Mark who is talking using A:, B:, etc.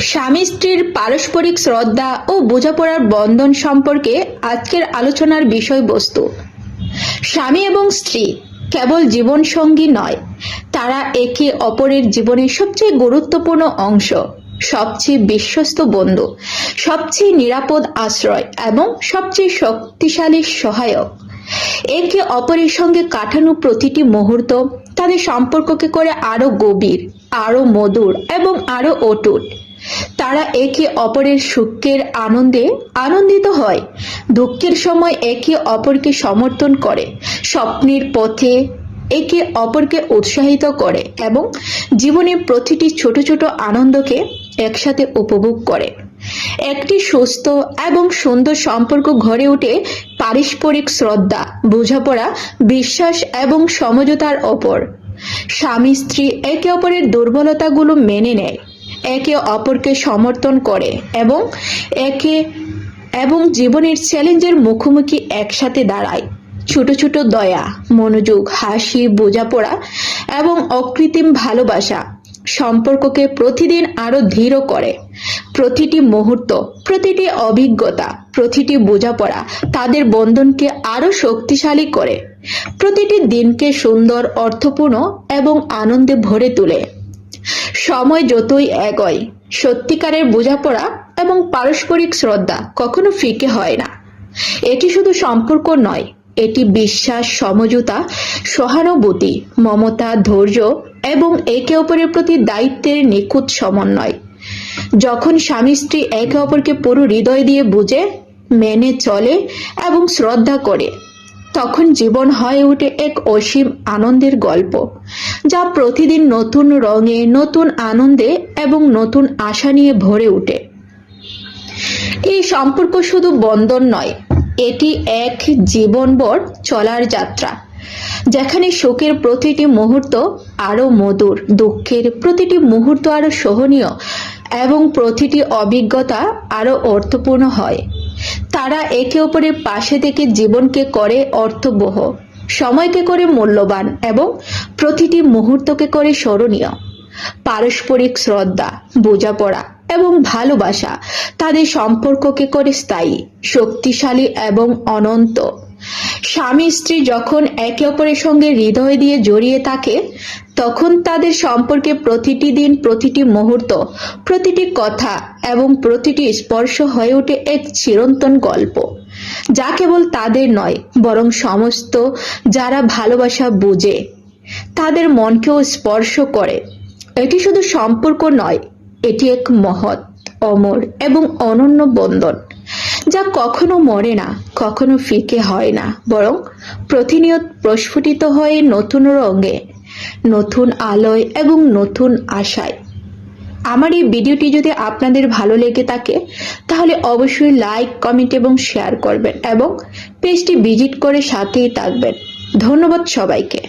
A: স্বামী স্ত্রীর পারস্পরিক শ্রদ্ধা ও বোঝাপড়ার বন্ধন সম্পর্কে আজকের আলোচনার বিষয়বস্তু। স্বামী এবং স্ত্রী কেবল জীবনসঙ্গী নয়, তারা একে অপরের জীবনের সবচেয়ে গুরুত্বপূর্ণ অংশ, সবচেয়ে বিশ্বস্ত বন্ধু, সবচেয়ে নিরাপদ আশ্রয় এবং সবচেয়ে শক্তিশালী সহায়ক। একে অপরের সঙ্গে কাটানো প্রতিটি মুহূর্ত তাদের সম্পর্ককে করে আরো গভীর, আরো মধুর এবং আরো অটুট। তারা একে অপরের সুখের আনন্দে আনন্দিত হয়, দুঃখের সময় একে অপরকে সমর্থন করে, স্বপ্নের পথে একে অপরকে উৎসাহিত করে এবং জীবনের প্রতিটি ছোট ছোট আনন্দকে একসাথে উপভোগ করে। একটি সুস্থ এবং সুন্দর সম্পর্ক গড়ে ওঠে পারস্পরিক শ্রদ্ধা, বোঝাপড়া, বিশ্বাস এবং সমঝোতার ওপর। স্বামী স্ত্রী একে অপরের দুর্বলতাগুলো মেনে নেয়, একে অপরকে সমর্থন করে এবং জীবনের চ্যালেঞ্জের মুখোমুখি একসাথে দাঁড়ায়। ছোট ছোট দয়া, মনোযোগ, হাসি, বোঝাপড়া এবং অকৃত্রিম ভালোবাসা সম্পর্ককে প্রতিদিন আরো দৃঢ় করে। প্রতিটি মুহূর্ত, প্রতিটি অভিজ্ঞতা, প্রতিটি বোঝাপড়া তাদের বন্ধনকে আরো শক্তিশালী করে, প্রতিটি দিনকে সুন্দর, অর্থপূর্ণ এবং আনন্দে ভরে তোলে। সময় যতই এগোয়, সত্যিকারের বোঝাপড়া এবং পারস্পরিক শ্রদ্ধা কখনো ফিকে হয় না। এটি শুধু সম্পর্ক নয়, এটি বিশ্বাস, সমঝোতা, সহানুভূতি, মমতা, ধৈর্য এবং একে অপরের প্রতি দায়িত্বের নিখুঁত সমন্বয়। যখন স্বামী স্ত্রী একে অপরকে পুরো হৃদয় দিয়ে বুঝে, মেনে চলে এবং শ্রদ্ধা করে, তখন জীবন হয়ে ওঠে এক অসীম আনন্দের গল্প, যা প্রতিদিন নতুন রঙে, নতুন আনন্দে এবং নতুন আশা নিয়ে ভরে ওঠে। এই সম্পর্ক শুধু বন্ধন নয়, এটি এক জীবনভর চলার যাত্রা, যেখানে সুখের প্রতিটি মুহূর্ত আরো মধুর, দুঃখের প্রতিটি মুহূর্ত আরো সহনীয় এবং প্রতিটি অভিজ্ঞতা আরো অর্থপূর্ণ হয়। তারা একে অপরের পাশে থেকে জীবনকে করে অর্থবহ, সময়কে করে মূল্যবান এবং প্রতিটি মুহূর্তকে করে স্মরণীয়। পারস্পরিক শ্রদ্ধা, বোঝাপড়া এবং ভালোবাসা তাদের সম্পর্ককে করে স্থায়ী, শক্তিশালী এবং অনন্ত। স্বামী স্ত্রী যখন একে অপরের সঙ্গে হৃদয় দিয়ে জড়িয়ে থাকে, তখন তাদের সম্পর্কে প্রতিটি দিন, প্রতিটি মুহূর্ত, প্রতিটি কথা এবং প্রতিটি স্পর্শ হয়ে ওঠে এক চিরন্তন গল্প, যা কেবল তাদের নয় বরং সমস্ত যারা ভালোবাসা বুঝে তাদের মনকেও স্পর্শ করে। এটি শুধু সম্পর্ক নয়, এটি এক মহৎ, অমর এবং অনন্য বন্ধন, যা কখনো মরে না, কখনো ফিকে হয় না, বরং প্রতিনিয়ত প্রস্ফুটিত হয়ে নতুন রঙে, নতুন আলোয় এবং নতুন আশায়। আমার এই ভিডিওটি যদি আপনাদের ভালো লেগে থাকে, তাহলে অবশ্যই লাইক, কমেন্ট এবং শেয়ার করবেন এবং পেজটি ভিজিট করে সাথেই থাকবেন। ধন্যবাদ সবাইকে।